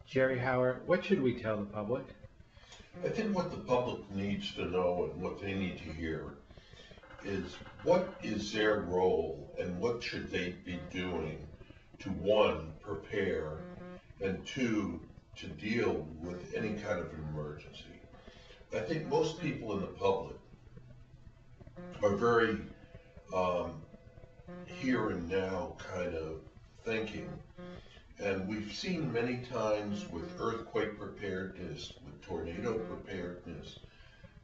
Jerry Howard, what should we tell the public? I think what the public needs to know and what they need to hear is what is their role and what should they be doing to, one, prepare, and two, to deal with any kind of an emergency. I think most people in the public are very here and now kind of thinking. And we've seen many times with earthquake preparedness, with tornado preparedness,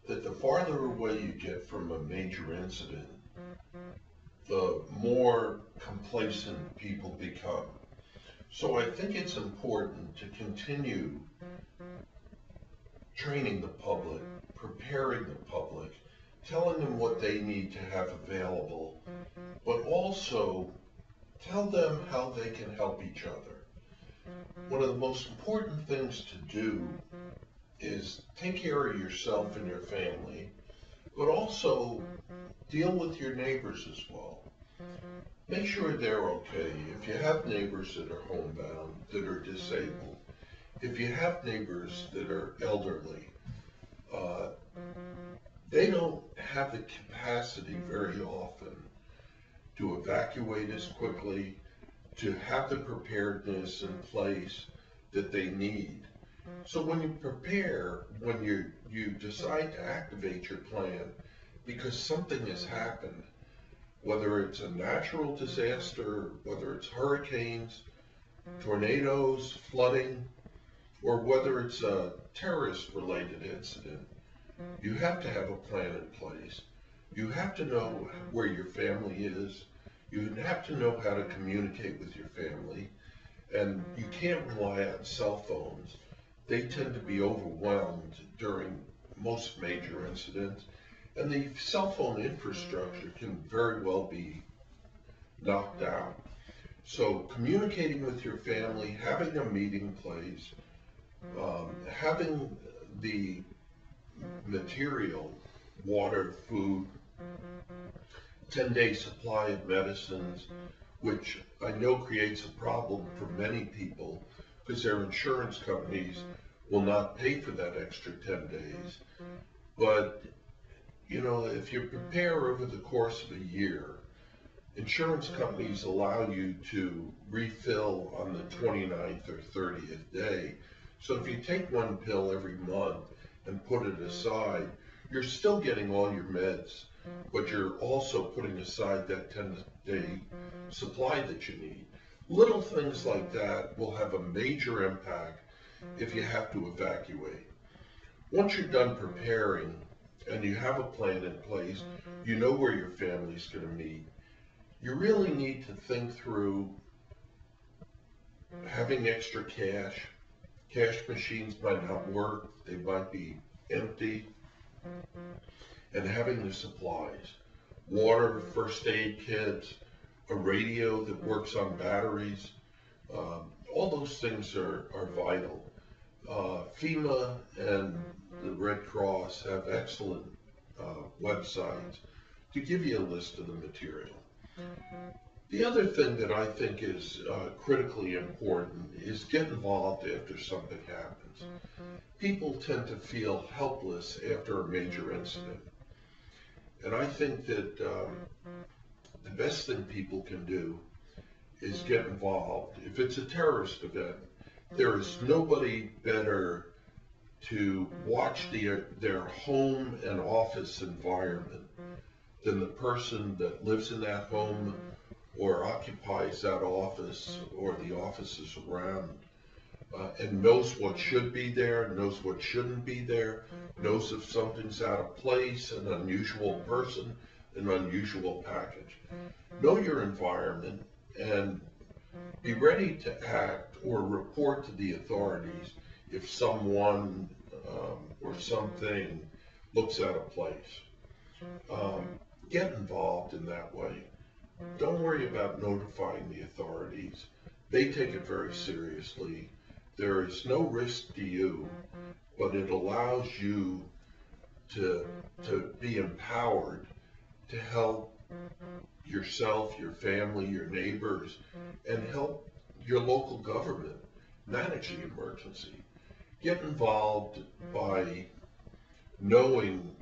that the farther away you get from a major incident, the more complacent people become. So I think it's important to continue training the public, preparing the public, telling them what they need to have available, but also tell them how they can help each other. One of the most important things to do is take care of yourself and your family, but also deal with your neighbors as well. Make sure they're okay. If you have neighbors that are homebound, that are disabled, if you have neighbors that are elderly, they don't have the capacity very often to evacuate as quickly, to have the preparedness in place that they need. So when you prepare, when you decide to activate your plan because something has happened, whether it's a natural disaster, whether it's hurricanes, tornadoes, flooding, or whether it's a terrorist-related incident, you have to have a plan in place. You have to know where your family is. You have to know how to communicate with your family. And you can't rely on cell phones. They tend to be overwhelmed during most major incidents. And the cell phone infrastructure can very well be knocked out. So communicating with your family, having a meeting place, having the material, water, food, 10-day supply of medicines, which I know creates a problem for many people because their insurance companies will not pay for that extra 10 days. But, you know, if you prepare over the course of a year, insurance companies allow you to refill on the 29th or 30th day. So if you take one pill every month and put it aside, you're still getting all your meds, but you're also putting aside that 10-day supply that you need. Little things like that will have a major impact if you have to evacuate. Once you're done preparing and you have a plan in place, you know where your family's going to meet, you really need to think through having extra cash. Cash machines might not work, they might be empty, and having the supplies. Water, first aid kits, a radio that works on batteries, all those things are vital. FEMA and the Red Cross have excellent websites to give you a list of the material. The other thing that I think is critically important is get involved after something happens. People tend to feel helpless after a major incident. And I think that the best thing people can do is get involved. If it's a terrorist event, there is nobody better to watch their home and office environment than the person that lives in that home or occupies that office or the offices around, and knows what should be there, knows what shouldn't be there, knows if something's out of place, an unusual person, an unusual package. Know your environment and be ready to act or report to the authorities if someone or something looks out of place. Get involved in that way. Don't worry about notifying the authorities. They take it very seriously. There is no risk to you, but it allows you to be empowered to help yourself, your family, your neighbors, and help your local government manage the emergency. Get involved by knowing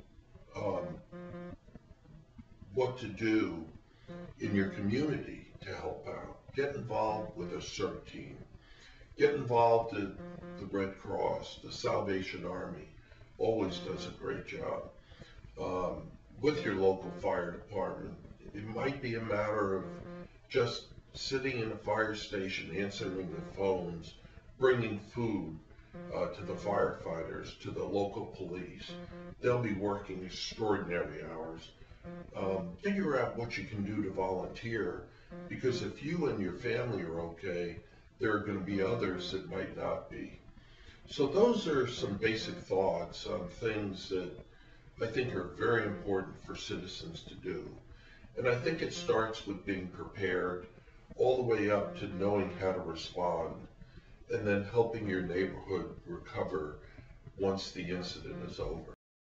what to do in your community to help out. Get involved with a CERT team. Get involved in the Red Cross, the Salvation Army, always does a great job. With your local fire department, it might be a matter of just sitting in a fire station, answering the phones, bringing food to the firefighters, to the local police. They'll be working extraordinary hours. Figure out what you can do to volunteer, because if you and your family are okay, there are going to be others that might not be. So those are some basic thoughts on things that I think are very important for citizens to do. And I think it starts with being prepared all the way up to knowing how to respond, and then helping your neighborhood recover once the incident is over.